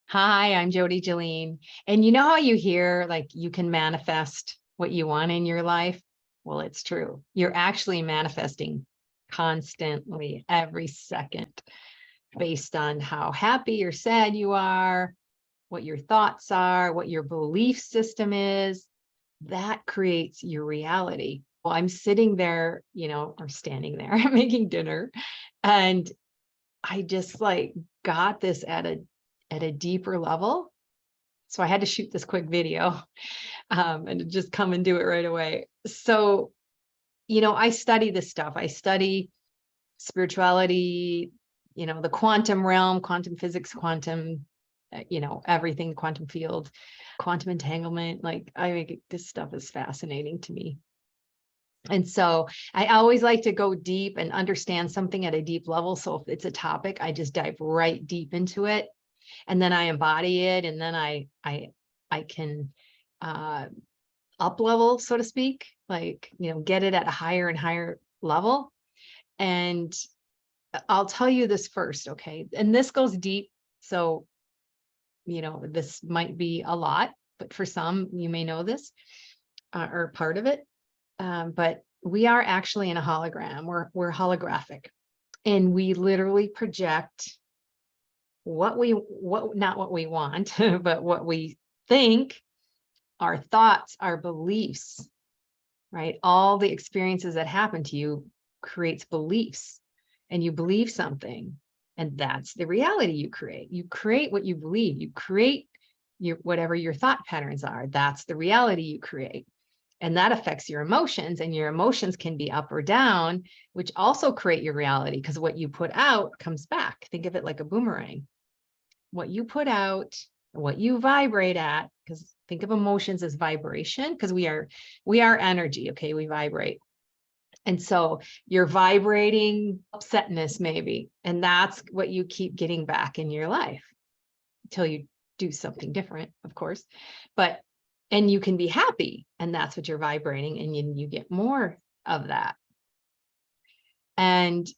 Hi, I'm Jody Jeline. And you know how you hear like you can manifest what you want in your life? Well, it's true. You're actually manifesting constantly every second based on how happy or sad you are, what your thoughts are, what your belief system is. That creates your reality. Well, I'm sitting there, or standing there making dinner, and I just like got this at a deeper level. So I had to shoot this quick video and to just come and do it right away. So, I study this stuff. I study spirituality, the quantum realm, quantum physics, quantum, everything, quantum field, quantum entanglement. Like, this stuff is fascinating to me. And so I always like to go deep and understand something at a deep level. So if it's a topic, I just dive right deep into it, and then I embody it, and then I can up level, so to speak, like, get it at a higher and higher level. And I'll tell you this first, okay? And this goes deep. So, this might be a lot, but for some, you may know this or part of it. But we are actually in a hologram. We're holographic, and we literally project not what we want, but what we think, our thoughts, our beliefs, right? All the experiences that happen to you creates beliefs, and you believe something, and that's the reality you create. You create what you believe. You create whatever your thought patterns are. That's the reality you create. And that affects your emotions, and your emotions can be up or down, which also create your reality, because what you put out comes back. Think of it like a boomerang. What you put out, what you vibrate at, because think of emotions as vibration, because we are energy, okay? We vibrate. And so you're vibrating upsetness maybe, and that's what you keep getting back in your life until you do something different, of course. And you can be happy, and that's what you're vibrating, and you get more of that. And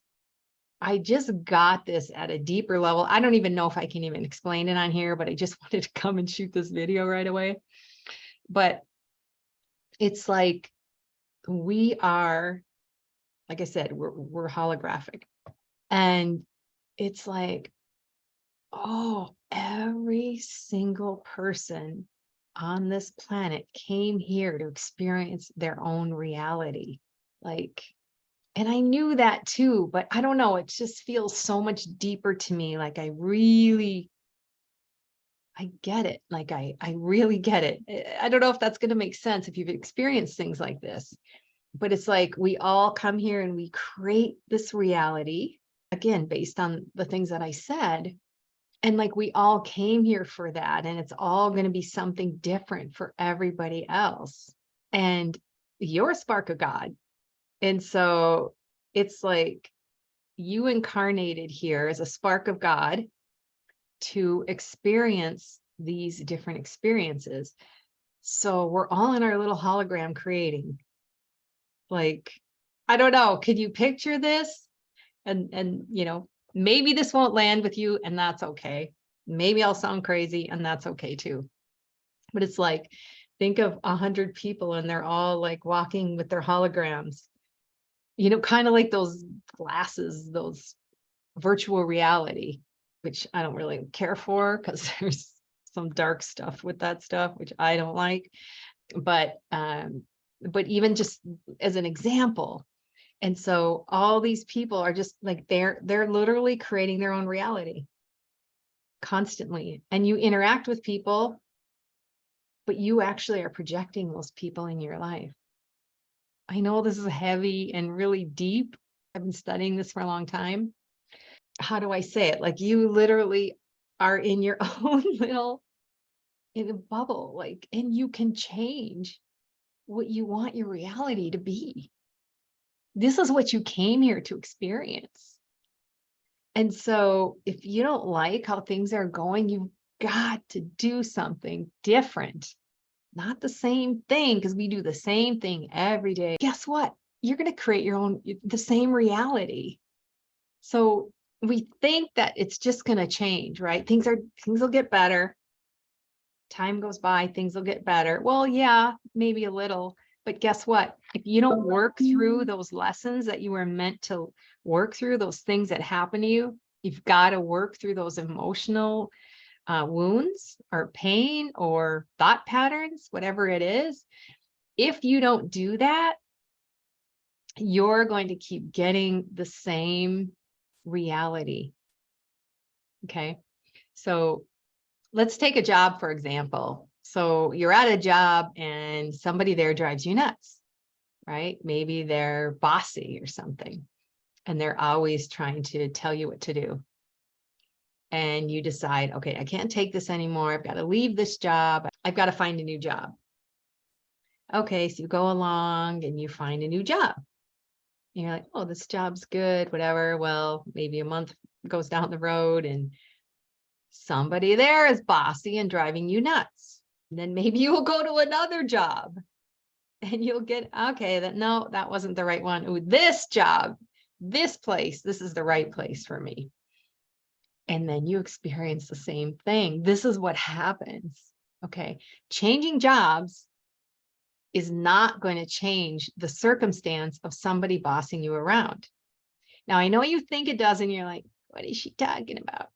I just got this at a deeper level. I don't even know if I can even explain it on here, but I just wanted to come and shoot this video right away. But it's like we are, like I said, we're holographic. And it's like, oh, every single person on this planet came here to experience their own reality. Like, and I knew that too, but I don't know, it just feels so much deeper to me. Like I get it. Like I really get it. I don't know if that's going to make sense if you've experienced things like this, but it's like we all come here and we create this reality, again, based on the things that I said. And like we all came here for that, and it's all going to be something different for everybody else. And you're a spark of God. And so it's like you incarnated here as a spark of God to experience these different experiences. So we're all in our little hologram creating. Like, I don't know, could you picture this? And maybe this won't land with you, and that's okay. Maybe I'll sound crazy, and that's okay too. But it's like, think of 100 people, and they're all like walking with their holograms, kind of like those glasses, those virtual reality, which I don't really care for because there's some dark stuff with that stuff, which I don't like. But even just as an example, and so all these people are just like they're literally creating their own reality constantly. And you interact with people, but you actually are projecting those people in your life. I know this is heavy and really deep. I've been studying this for a long time. How do I say it? Like you literally are in your own little in a bubble, like, and you can change what you want your reality to be. This is what you came here to experience. And so if you don't like how things are going, you've got to do something different, not the same thing, because we do the same thing every day. Guess what? You're going to create the same reality. So we think that it's just going to change, right? Things will get better. Time goes by, things will get better. Well, yeah, maybe a little, but guess what? If you don't work through those lessons that you were meant to work through, those things that happen to you, you've got to work through those emotional wounds or pain or thought patterns, whatever it is. If you don't do that, you're going to keep getting the same reality. Okay. So let's take a job, for example. So you're at a job and somebody there drives you nuts, right? Maybe they're bossy or something, and they're always trying to tell you what to do. And you decide, okay, I can't take this anymore. I've got to leave this job. I've got to find a new job. Okay, so you go along and you find a new job. And you're like, oh, this job's good, whatever. Well, maybe a month goes down the road and somebody there is bossy and driving you nuts. And then maybe you will go to another job and you'll get, okay, no, that wasn't the right one. Ooh, this job, this place, this is the right place for me. And then you experience the same thing. This is what happens. Okay. Changing jobs is not going to change the circumstance of somebody bossing you around. Now, I know you think it does, and you're like, what is she talking about?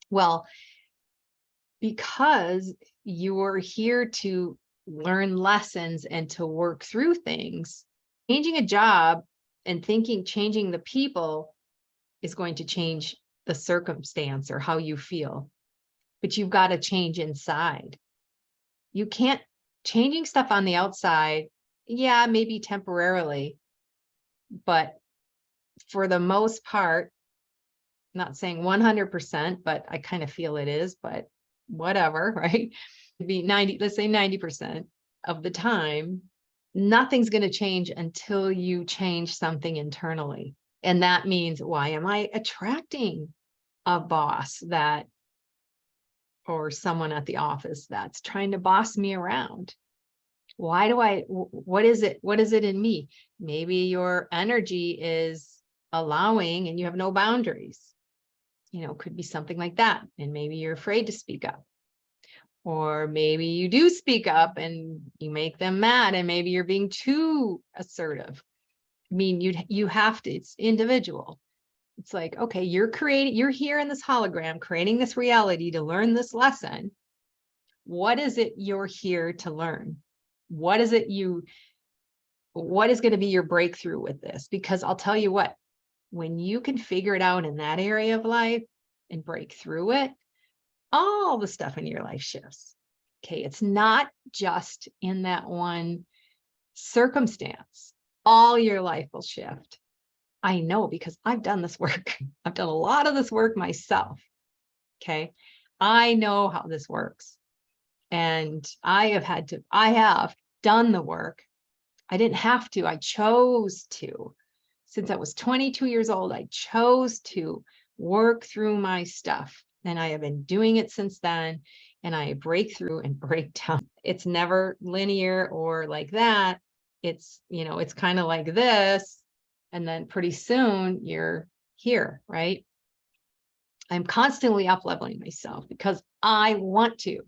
Well, because you're here to learn lessons and to work through things, changing a job and thinking changing the people is going to change the circumstance or how you feel. But you've got to change inside. You can't, changing stuff on the outside, yeah, maybe temporarily, but for the most part, not saying 100%, but I kind of feel it is, but whatever, right? It'd be 90, let's say 90% of the time, nothing's going to change until you change something internally. And that means, why am I attracting a boss that, or someone at the office that's trying to boss me around? Why do what is it? What is it in me? Maybe your energy is allowing and you have no boundaries. Could be something like that. And maybe you're afraid to speak up. Or maybe you do speak up and you make them mad, and maybe you're being too assertive. I mean, you have to, it's individual. It's like, okay, you're here in this hologram, creating this reality to learn this lesson. What is it you're here to learn? What is going to be your breakthrough with this? Because I'll tell you what, when you can figure it out in that area of life and break through it, all the stuff in your life shifts. Okay. It's not just in that one circumstance. All your life will shift. I know, because I've done this work. I've done a lot of this work myself. Okay. I know how this works. And I have done the work. I didn't have to, I chose to. Since I was 22 years old, I chose to work through my stuff. And I have been doing it since then. And I break through and break down. It's never linear or like that. It's, it's kind of like this. And then pretty soon you're here, right? I'm constantly up leveling myself because I want to.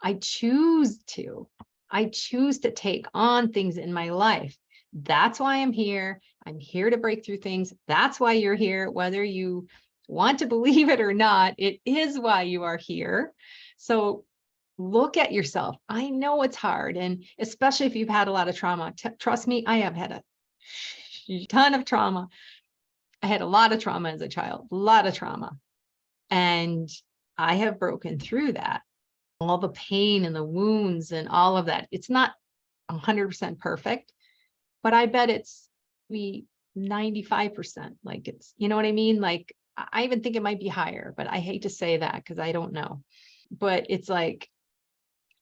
I choose to. I choose to take on things in my life. That's why I'm here. I'm here to break through things. That's why you're here, whether you want to believe it or not. It is why you are here. So look at yourself. I know it's hard. And especially if you've had a lot of trauma, trust me, I have had a ton of trauma. I had a lot of trauma as a child, a lot of trauma. And I have broken through that. All the pain and the wounds and all of that. It's not 100% perfect, but I bet it's 95%. Like, it's, you know what I mean? Like, I even think it might be higher, but I hate to say that because I don't know. But it's like,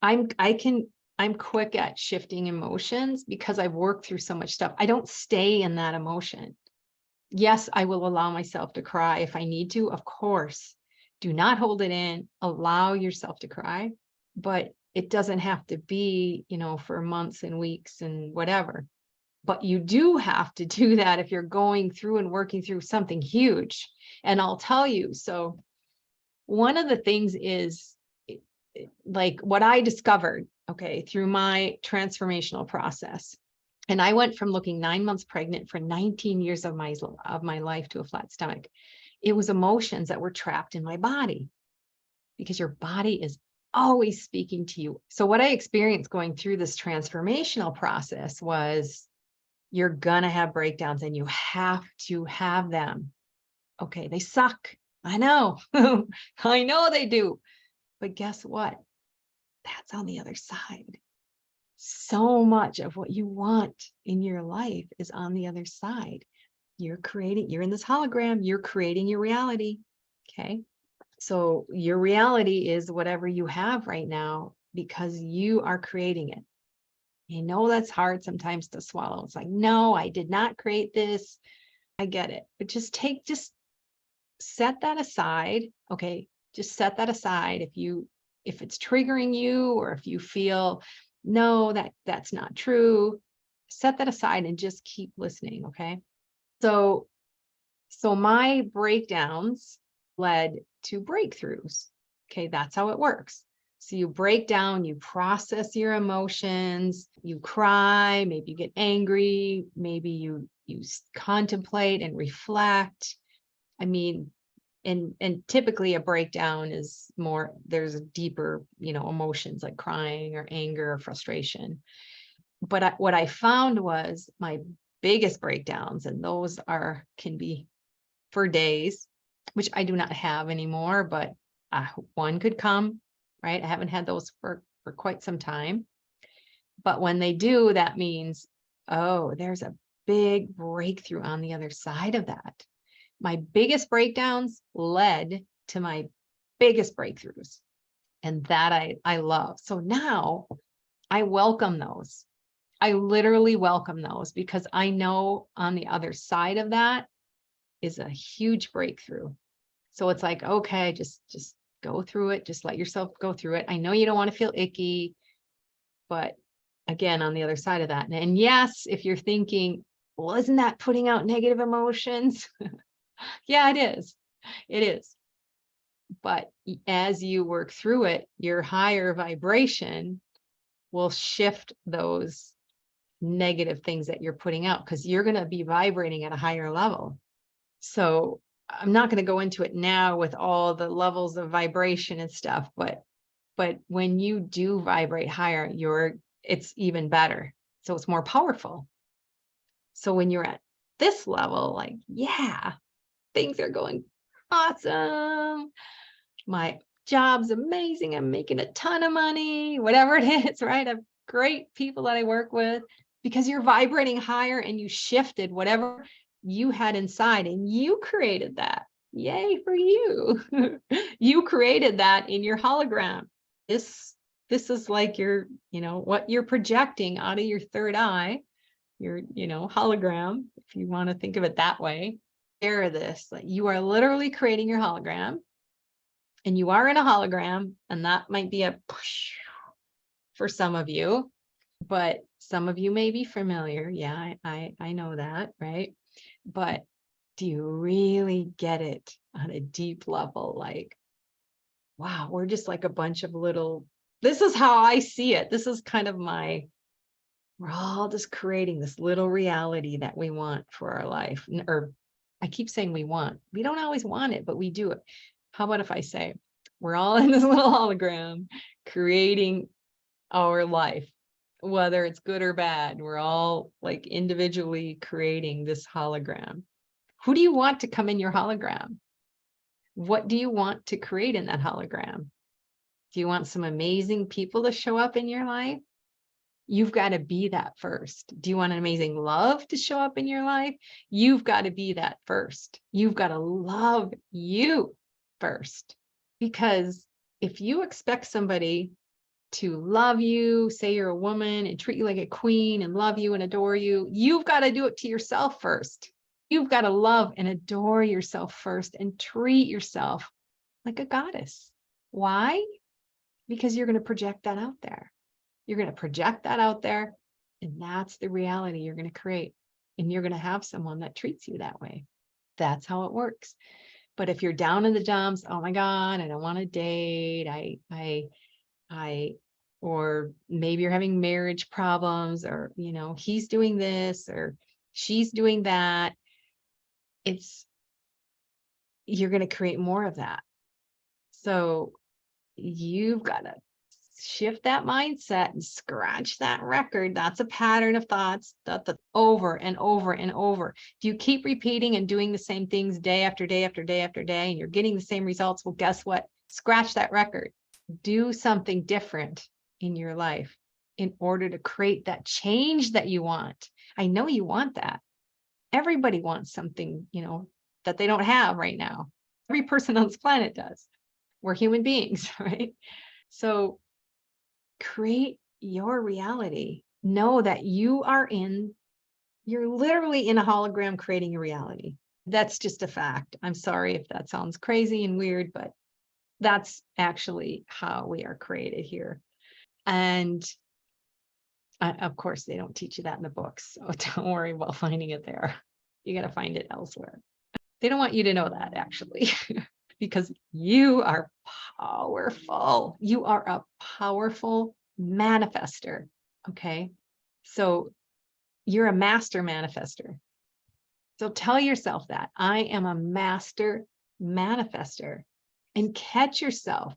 I'm quick at shifting emotions because I've worked through so much stuff. I don't stay in that emotion. Yes, I will allow myself to cry if I need to, of course. Do not hold it in, allow yourself to cry, but it doesn't have to be, for months and weeks and whatever. But you do have to do that if you're going through and working through something huge. And I'll tell you, so one of the things is like what I discovered, okay, through my transformational process. And I went from looking 9 months pregnant for 19 years of my life to a flat stomach. It was emotions that were trapped in my body, because your body is always speaking to you. So what I experienced going through this transformational process was, you're gonna have breakdowns and you have to have them. Okay, they suck. I know. I know they do. But guess what? That's on the other side. So much of what you want in your life is on the other side. You're in this hologram, you're creating your reality. Okay. So your reality is whatever you have right now, because you are creating it. I know that's hard sometimes to swallow. It's like, no, I did not create this. I get it. But just set that aside. Okay. Just set that aside. If it's triggering you, or if you feel, no, that's not true, set that aside and just keep listening. Okay. So my breakdowns led to breakthroughs. Okay. That's how it works. So you break down, you process your emotions, you cry, maybe you get angry, maybe you contemplate and reflect. I mean, and typically a breakdown is more, there's a deeper, emotions like crying or anger or frustration. But what I found was my biggest breakdowns, and those can be for days, which I do not have anymore, but one could come, right? I haven't had those for quite some time. But when they do, that means, oh, there's a big breakthrough on the other side of that. My biggest breakdowns led to my biggest breakthroughs. And that I love. So now I welcome those. I literally welcome those, because I know on the other side of that is a huge breakthrough. So it's like, okay, just go through it. Just let yourself go through it. I know you don't want to feel icky, but again, on the other side of that. And yes, if you're thinking, well, isn't that putting out negative emotions? Yeah, it is. It is. But as you work through it, your higher vibration will shift those negative things that you're putting out, because you're going to be vibrating at a higher level. So I'm not going to go into it now with all the levels of vibration and stuff, but when you do vibrate higher, it's even better. So it's more powerful. So when you're at this level, like, yeah, things are going awesome. My job's amazing. I'm making a ton of money, whatever it is, right? I have great people that I work with, because you're vibrating higher and you shifted whatever you had inside, and you created that. Yay for you. You created that in your hologram. This is like what you're projecting out of your third eye, your, hologram, if you want to think of it that way. Share this, like you are literally creating your hologram, and you are in a hologram, and that might be a push for some of you, but some of you may be familiar. Yeah, I know that, right? But do you really get it on a deep level? Like, wow, we're just like a bunch of this is how I see it. This is kind of we're all just creating this little reality that we want for our life. Or I keep saying we don't always want it, but we do it. How about if I say, we're all in this little hologram creating our life, whether it's good or bad. We're all like individually creating this hologram. Who do you want to come in your hologram? What do you want to create in that hologram? Do you want some amazing people to show up in your life? You've got to be that first. Do you want an amazing love to show up in your life? You've got to be that first. You've got to love you first. Because if you expect somebody to love you, say you're a woman, and treat you like a queen and love you and adore you, you've got to do it to yourself first. You've got to love and adore yourself first and treat yourself like a goddess. Why? Because you're going to project that out there. You're going to project that out there. And that's the reality you're going to create. And you're going to have someone that treats you that way. That's how it works. But if you're down in the dumps, oh my God, I don't want to date. Or maybe you're having marriage problems, or, he's doing this or she's doing that. You're going to create more of that. So you've got to shift that mindset and scratch that record. That's a pattern of thoughts that's over and over and over. If you keep repeating and doing the same things day after day after day after day, and you're getting the same results, well, guess what? Scratch that record. Do something different in your life in order to create that change that you want. I know you want that. Everybody wants something, that they don't have right now. Every person on this planet does. We're human beings, right? So create your reality. Know that you're literally in a hologram creating a reality. That's just a fact. I'm sorry if that sounds crazy and weird, but that's actually how we are created here. And of course, they don't teach you that in the books, so don't worry about finding it there. You got to find it elsewhere. They don't want you to know that, actually, because you are powerful. You are a powerful manifester. Okay. So you're a master manifester. So tell yourself that I am a master manifester, and catch yourself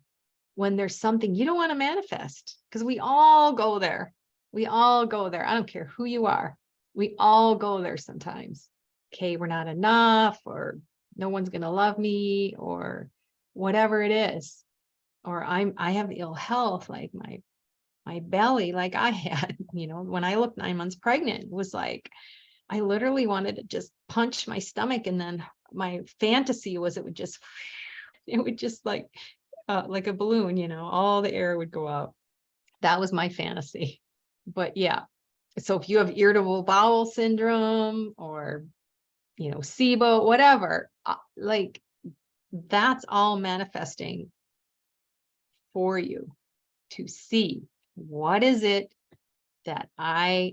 when there's something you don't want to manifest, because we all go there. We all go there. I don't care who you are. We all go there sometimes. Okay, we're not enough, or no one's going to love me, or whatever it is. Or I have ill health, like my belly, like I had, when I looked 9 months pregnant, it was like, I literally wanted to just punch my stomach. And then my fantasy was it would just like a balloon, all the air would go out. That was my fantasy. But yeah, so if you have irritable bowel syndrome, or, SIBO, whatever, like that's all manifesting for you to see what is it that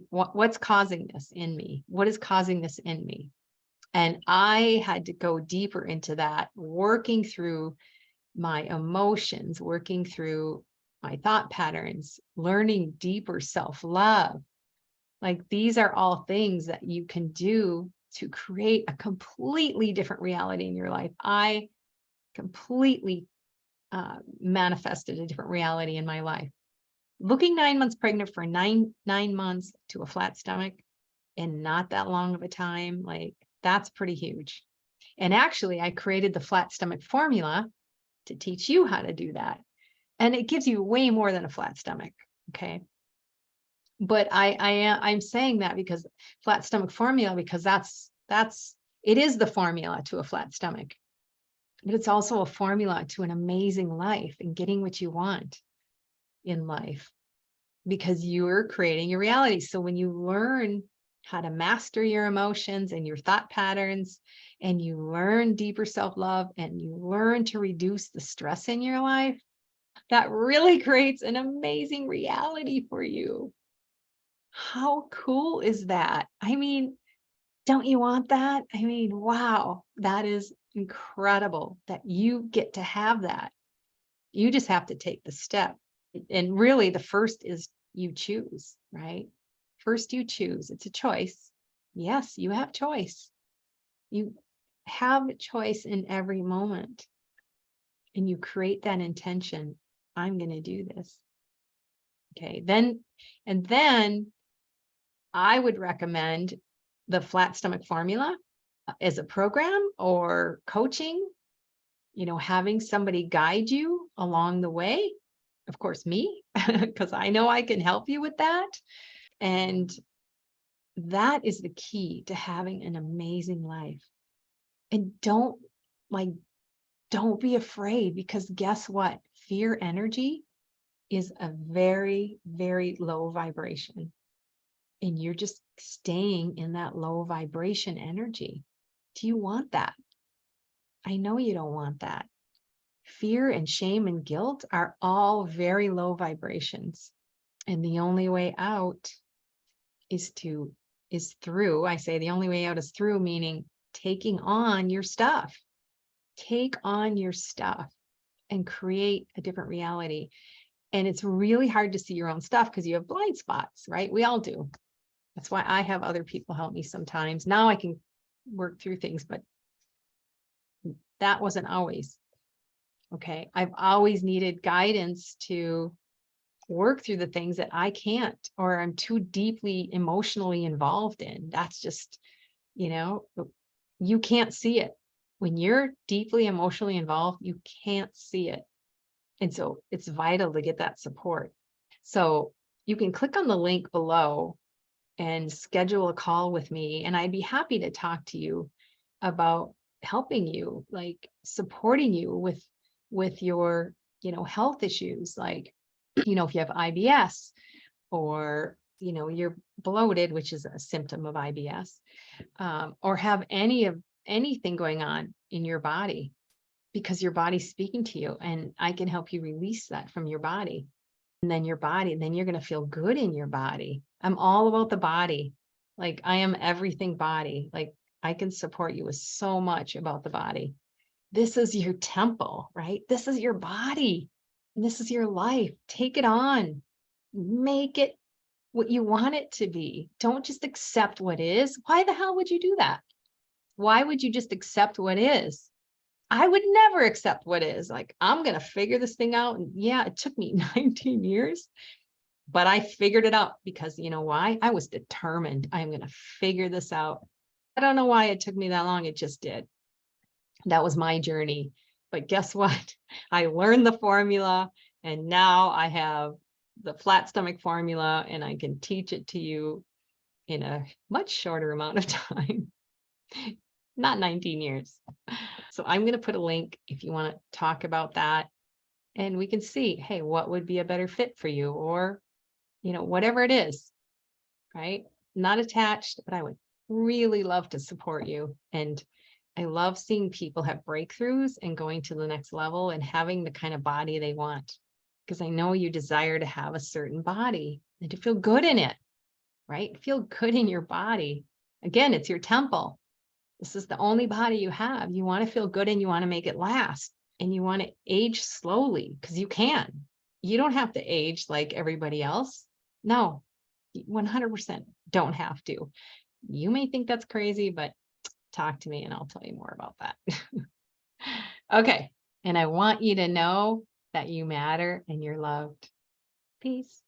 what's causing this in me? What is causing this in me? And I had to go deeper into that, working through my emotions, working through my thought patterns, learning deeper self-love. Like these are all things that you can do to create a completely different reality in your life. I completely manifested a different reality in my life. Looking 9 months pregnant for nine months to a flat stomach in not that long of a time, like that's pretty huge. And actually, I created the flat stomach formula to teach you how to do that. And it gives you way more than a flat stomach. Okay. But I'm saying that because flat stomach formula, because it is the formula to a flat stomach, but it's also a formula to an amazing life and getting what you want in life, because you're creating your reality. So when you learn how to master your emotions and your thought patterns, and you learn deeper self-love, and you learn to reduce the stress in your life, that really creates an amazing reality for you. How cool is that? I mean, don't you want that? I mean, wow, that is incredible that you get to have that. You just have to take the step. And really, the first is you choose, right? First, you choose. It's a choice. Yes, you have choice. You have a choice in every moment. And you create that intention. I'm going to do this. Okay, then I would recommend the flat stomach formula as a program or coaching, having somebody guide you along the way. Of course, me, because I know I can help you with that. And that is the key to having an amazing life. And don't be afraid, because guess what? Fear energy is a very, very low vibration. And you're just staying in that low vibration energy. Do you want that? I know you don't want that. Fear and shame and guilt are all very low vibrations. And the only way out is through, I say the only way out is through, meaning taking on your stuff. Take on your stuff and create a different reality. And it's really hard to see your own stuff because you have blind spots, right? We all do. That's why I have other people help me sometimes. Now I can work through things, but that wasn't always. Okay. I've always needed guidance to work through the things that I can't, or I'm too deeply emotionally involved in. That's just, you can't see it. When you're deeply emotionally involved, you can't see it. And so it's vital to get that support. So you can click on the link below and schedule a call with me, and I'd be happy to talk to you about helping you, like supporting you with your, health issues, like, if you have IBS, or, you're bloated, which is a symptom of IBS, or have anything going on in your body, because your body's speaking to you, and I can help you release that from your body. And then then you're going to feel good in your body. I'm all about the body. Like, I am everything body. Like, I can support you with so much about the body. This is your temple, right? This is your body. And this is your life. Take it on. Make it what you want it to be. Don't just accept what is. Why the hell would you do that? Why would you just accept what is? I would never accept what is. Like, I'm going to figure this thing out. And yeah, it took me 19 years, but I figured it out because, you know why? I was determined. I'm going to figure this out. I don't know why it took me that long. It just did. That was my journey. But guess what? I learned the formula, and now I have the flat stomach formula, and I can teach it to you in a much shorter amount of time. Not 19 years. So I'm going to put a link if you want to talk about that, and we can see, hey, what would be a better fit for you, or, whatever it is, right? Not attached, but I would really love to support you. And I love seeing people have breakthroughs and going to the next level and having the kind of body they want, because I know you desire to have a certain body and to feel good in it, right? Feel good in your body. Again, it's your temple. This is the only body you have. You want to feel good, and you want to make it last, and you want to age slowly, because you can. You don't have to age like everybody else. No, 100% don't have to. You may think that's crazy, but talk to me and I'll tell you more about that. Okay. And I want you to know that you matter and you're loved. Peace.